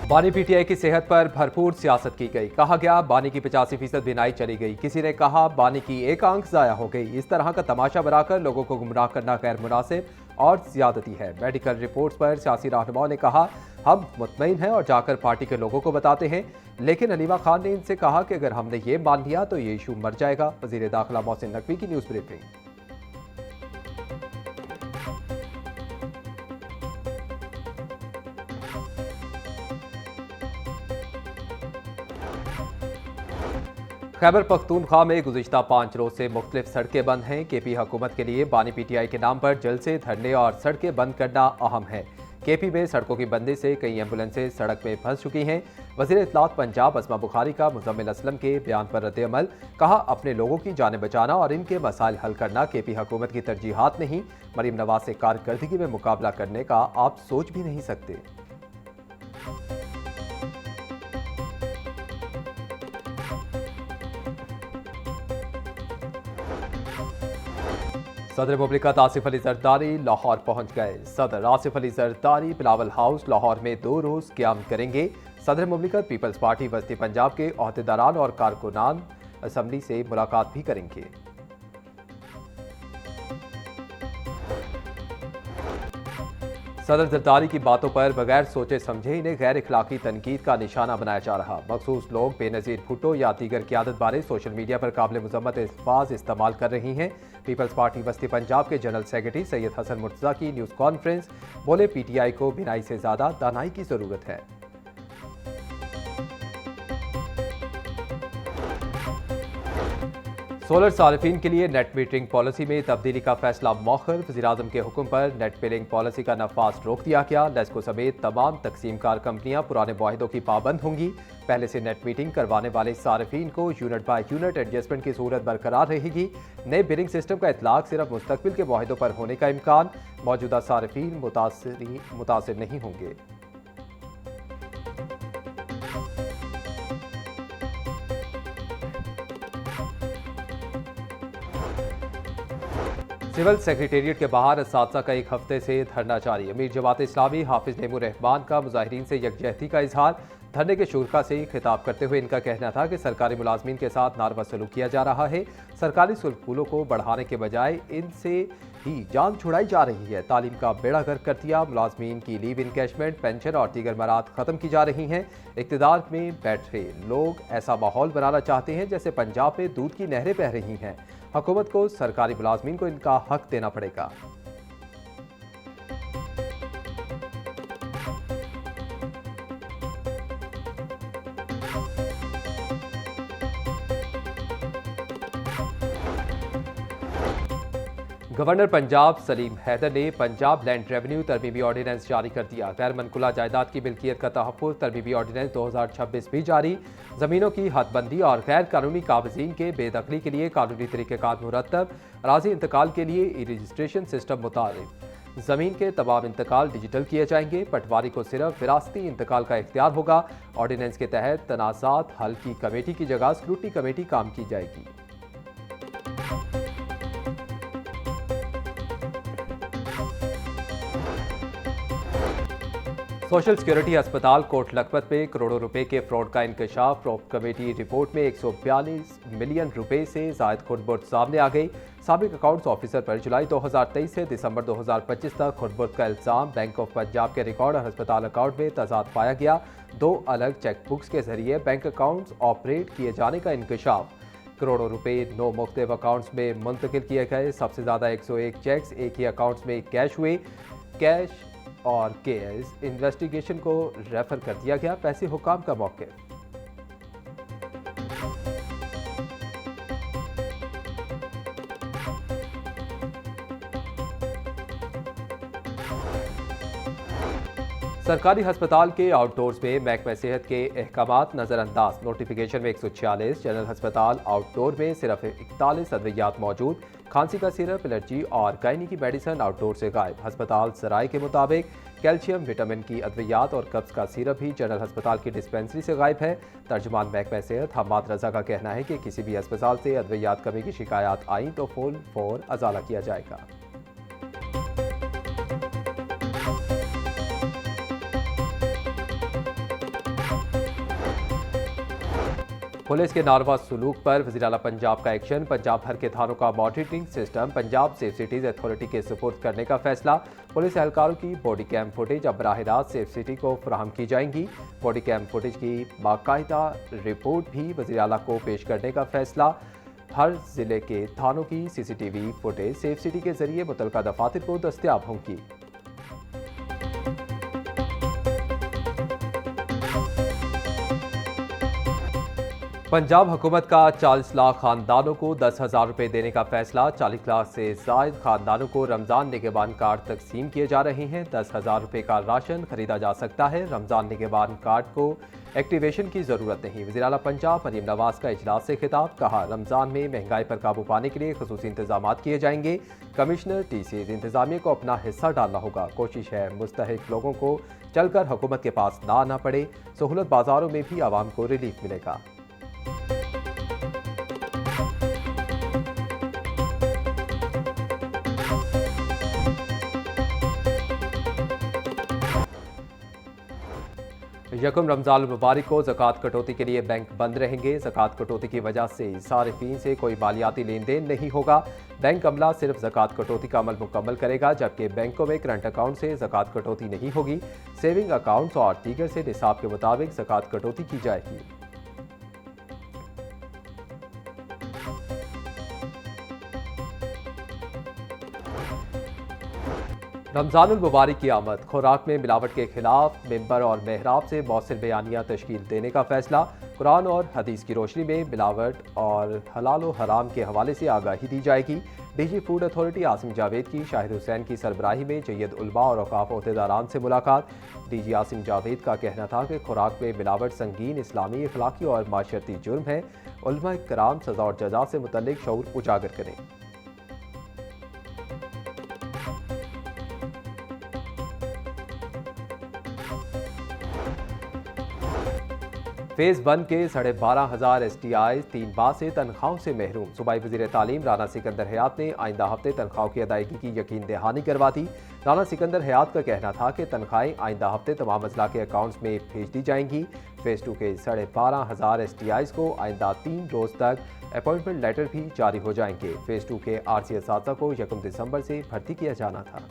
बानी पीटीआई की सेहत पर भरपूर सियासत की गई। कहा गया बानी की 85% बिनाई चली गई। किसी ने कहा बानी की एक आंख जाया हो गई। इस तरह का तमाशा बनाकर लोगों को गुमराह करना गैर मुनासिब और ज्यादती है। मेडिकल रिपोर्ट्स पर सियासी रहनुमाओं ने कहा हम मुतमईन हैं और जाकर पार्टी के लोगों को बताते हैं, लेकिन हनीमा खान ने इनसे कहा कि अगर हमने ये मान लिया तो ये इशू मर जाएगा। वजीर दाखिला मोहसिन नकवी की न्यूज ब्रीफिंग। खैबर पख्तूनख्वा में गुज़िश्ता 5 रोज से मुख्तलिफ सड़कें बंद हैं। केपी हुकूमत के लिए बानी पीटीआई के नाम पर जलसे, धरने और सड़कें बंद करना अहम है। केपी में सड़कों की बंदी से कई एम्बुलेंसें सड़क में फंस चुकी हैं। वज़ीर इत्तलात पंजाब अस्मा बुखारी का मुज़म्मिल असलम के बयान पर रद्द-ए-अमल। कहा अपने लोगों की जानें बचाना और इनके मसाइल हल करना केपी हुकूमत की तरजीहात नहीं। मरीम नवाज से कारकर्दगी में मुकाबला करने का आप सोच भी नहीं सकते। सदर मुमलिकत आसिफ अली जरदारी लाहौर पहुंच गए। सदर आसिफ अली जरदारी बिलावल हाउस लाहौर में 2 रोज क़याम करेंगे। सदर मुमलिकत पीपल्स पार्टी वस्ती पंजाब के अहदेदारान और कारकुनान असम्बली से मुलाकात भी करेंगे। सदर जरदारी की बातों पर बगैर सोचे समझे इन्हें गैर इखलाकी तनकीद का निशाना बनाया जा रहा। मखसूस लोग बेनज़ीर भुट्टो या दीगर क़यादत बारे सोशल मीडिया पर काबिल मुज़म्मत अल्फाज इस्तेमाल कर रही हैं। पीपल्स पार्टी वस्ती पंजाब के जनरल सेक्रेटरी सैयद हसन मुर्तज़ा की न्यूज़ कॉन्फ्रेंस। बोले पीटीआई को बिनाई से ज़्यादा दानाई की ज़रूरत है। सोलर सार्फिन के लिए नेट मीटरिंग पॉलिसी में तब्दीली का फैसला मौखर। वज़ीर-ए-आज़म के हुक्म पर नेट बिलिंग पॉलिसी का नफाज रोक दिया गया। लेस्को समेत तमाम तकसीमकार कंपनियां पुराने मुआहिदों की पाबंद होंगी। पहले से नेट मीटिंग करवाने वाले सार्फिन को यूनिट बाय यूनिट एडजस्टमेंट की सूरत बरकरार रहेगी। नए बिलिंग सिस्टम का इतलाक सिर्फ मुस्तकबिल के मुआहिदों पर होने का इम्कान। मौजूदा सार्फिन मुतासिर नहीं होंगे। सिविल सेक्रेटेरिएट के बाहर असातिज़ा का एक हफ्ते से धरना जारी। अमीर जमात इस्लामी हाफिज नेमूर रहमान का मुजाहिरीन से यकजहती का इजहार। धरने के शुरा से खिताब करते हुए इनका कहना था कि सरकारी मुलाजमीन के साथ नारवा सलूक किया जा रहा है। सरकारी स्कूलों को बढ़ाने के बजाय इनसे ही जान छुड़ाई जा रही है। तालीम का बेड़ा गर्क कर दिया। मुलाजमीन की लीव इनकैशमेंट, पेंशन और दीगर मराहत ख़त्म की जा रही हैं। इक़्तिदार में बैठे लोग ऐसा माहौल बनाना चाहते हैं जैसे पंजाब में दूध की नहरें बह रही हैं। हुकूमत को सरकारी मुलाजमीन को इनका हक देना पड़ेगा। गवर्नर पंजाब सलीम हैदर ने पंजाब लैंड रेवेन्यू तरमीमी ऑर्डिनेंस जारी कर दिया। गैर मनकुला जायदाद की मिल्कियत का तहफ़्फ़ुज़ तरमीमी ऑर्डिनेंस 2026 भी जारी। ज़मीनों की हदबंदी और गैर कानूनी काबज़ीन के बेदखली के लिए कानूनी तरीक़ेकार मुरतब। अराज़ी इंतकाल के लिए ई रजिस्ट्रेशन सिस्टम मुतारिफ। ज़मीन के तमाम इंतकाल डिजिटल किए जाएंगे। पटवारी को सिर्फ विरासती इंतकाल का इख्तियार होगा। ऑर्डिनेंस के तहत तनाज़ात हल की कमेटी की जगह स्क्रूटनी कमेटी काम की जाएगी। सोशल सिक्योरिटी अस्पताल कोट लखपत में करोड़ों रुपए के फ्रॉड का इंकशाफ। प्रॉप कमेटी रिपोर्ट में 142 मिलियन रुपए से जायद खुर्द-बुर्द सामने आ गई। साबिक अकाउंट्स ऑफिसर पर जुलाई 2023 से दिसंबर 2025 तक खुर्द-बुर्द का इल्जाम। बैंक ऑफ पंजाब के रिकॉर्ड और अस्पताल अकाउंट में तजाद पाया गया। 2 अलग चेक बुक्स के जरिए बैंक अकाउंट्स ऑपरेट किए जाने का इंकशाफ। करोड़ों रुपए 9 मुख्तलिफ अकाउंट्स में मुंतकिल किए गए। सबसे ज़्यादा 101 चेक्स एक ही अकाउंट्स में कैश हुए। कैश और केस इन्वेस्टिगेशन को रेफर कर दिया गया। पैसे हुकाम का मौके। सरकारी अस्पताल के आउटडोर्स में महकमा सेहत के अहकामात नज़रअंदाज। नोटिफिकेशन में 146, जनरल अस्पताल आउटडोर में सिर्फ 41 अद्वियात मौजूद। खांसी का सिरप, एलर्जी और गायनी की मेडिसिन आउटडोर से गायब। अस्पताल सराय के मुताबिक कैल्शियम, विटामिन की अद्वियात और कब्ज का सिरप भी जनरल अस्पताल की डिस्पेंसरी से गायब है। तर्जुमान महकमा सेहत हम्माद रजा का कहना है कि किसी भी अस्पताल से अद्वियात कमी की शिकायत आई तो फुल फौर अजाला किया जाएगा। पुलिस के नारवा सुलूक पर वज़ीर-ए-आला पंजाब का एक्शन। पंजाब भर के थानों का monitoring system Punjab safe cities authority के सुपुर्द करने का फैसला। पुलिस एहलकारों की बॉडी कैम फुटेज अब बराह रास्त सेफ सिटी को फराहम की जाएंगी। बॉडी कैम फुटेज की बाकायदा रिपोर्ट भी वज़ीर-ए-आला को पेश करने का फैसला। हर जिले के थानों की CCTV फुटेज सेफ सिटी के जरिए मुतलका दफातर को दस्तयाब होंगी। पंजाब हुकूमत का 40 लाख खानदानों को 10,000 रुपये देने का फैसला। 40 लाख से जायद खानदानों को रमज़ान निगहबान कार्ड तकसीम किए जा रहे हैं। 10,000 रुपये का राशन खरीदा जा सकता है। रमज़ान निगहबान कार्ड को एक्टिवेशन की ज़रूरत नहीं। वज़ीर-ए-आला पंजाब मरीम नवाज़ का इजलास से खिताब। कहा, रमज़ान में महंगाई पर काबू पाने के लिए खुसूसी इंतजाम किए जाएंगे। कमिश्नर TCs इंतजामिया को अपना हिस्सा डालना होगा। कोशिश है मुस्तहिक लोगों को चलकर हुकूमत के पास ना आना पड़े। सहूलत बाजारों में भी आवाम को रिलीफ मिलेगा। यकम रमज़ान मुबारक को ज़कात कटौती के लिए बैंक बंद रहेंगे। ज़कात कटौती की वजह से सारिफीन से कोई मालियाती लेन देन नहीं होगा। बैंक अमला सिर्फ ज़कात कटौती का अमल मुकम्मल करेगा, जबकि बैंकों में करंट अकाउंट से ज़कात कटौती नहीं होगी। सेविंग अकाउंट्स और दीगर से निसाब के मुताबिक ज़कात कटौती की जाएगी। रमज़ानुल मुबारक की आमद। खुराक में मिलावट के खिलाफ मिंबर और महराब से मौसर बयानिया तश्कील देने का फैसला। कुरान और हदीस की रोशनी में मिलावट और हलाल व हराम के हवाले से आगाही दी जाएगी। DG food authority Asim Javed की शाहिद हुसैन की सरबराही में जय्यद उलमा और औकाफ ओहदेदारान से मुलाकात। DG आसिम जावेद का कहना था कि खुराक में मिलावट संगीन इस्लामी, अखलाकी और माशरती जुर्म है। उलमा कराम सजा और जजा से मुतल्लिक शऊर उजागर करें। फेज़ 1 के 12,500 STI 3 माह से तनख्वाहों से महरूम। सूबाई वज़ीर तालीम राना सिकंदर हयात ने आइंदा हफ्ते तनख्वाहों की अदायगी की यकीन दहानी करवा दी। राना सिकंदर हयात का कहना था कि तनख्वाहें आइंदा हफ्ते तमाम अजला के अकाउंट्स में भेज दी जाएंगी। फेज़ 2 के 12,500 STIs को आइंदा 3 रोज़ तक अपॉइंटमेंट लेटर भी जारी हो जाएंगे। फेज़ 2 के आरसी असातिज़ा को 1 दिसंबर से भर्ती किया जाना था।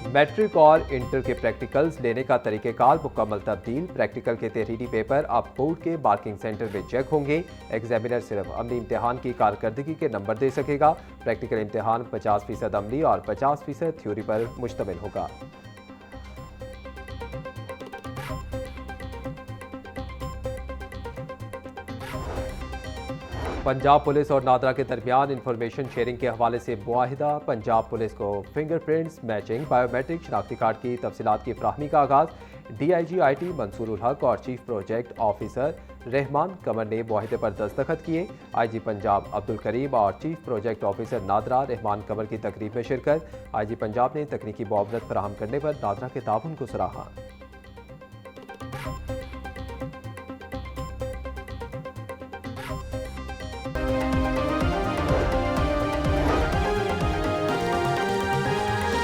मैट्रिक और इंटर के प्रैक्टिकल्स लेने का तरीक़ेकार मुकम्मल तब्दील। प्रैक्टिकल के तहरीरी पेपर अब बोर्ड के मार्किंग सेंटर में चेक होंगे। एग्जामिनर सिर्फ अमली इम्तिहान की कारकर्दगी के नंबर दे सकेगा। प्रैक्टिकल इम्तिहान 50% अमली और 50% थ्योरी पर मुश्तमिल होगा। पंजाब पुलिस और नादरा के दरमियान इंफॉर्मेशन शेयरिंग के हवाले से मुआहिदा। पंजाब पुलिस को फिंगरप्रिंट्स, मैचिंग, बायोमेट्रिक शनाख्ती कार्ड की तफसीलात की फ्राहमी का आगाज़। DIG IT मंसूर उल हक और चीफ प्रोजेक्ट ऑफिसर रहमान कमर ने मुआहिदे पर दस्तखत किए। IG पंजाब अब्दुल करीम और chief project officer NADRA Rehman Qamar की तकरीब में शिरकत। IG पंजाब ने तकनीकी मुआवनत फराहम करने पर नादरा के ताउन को सराहा।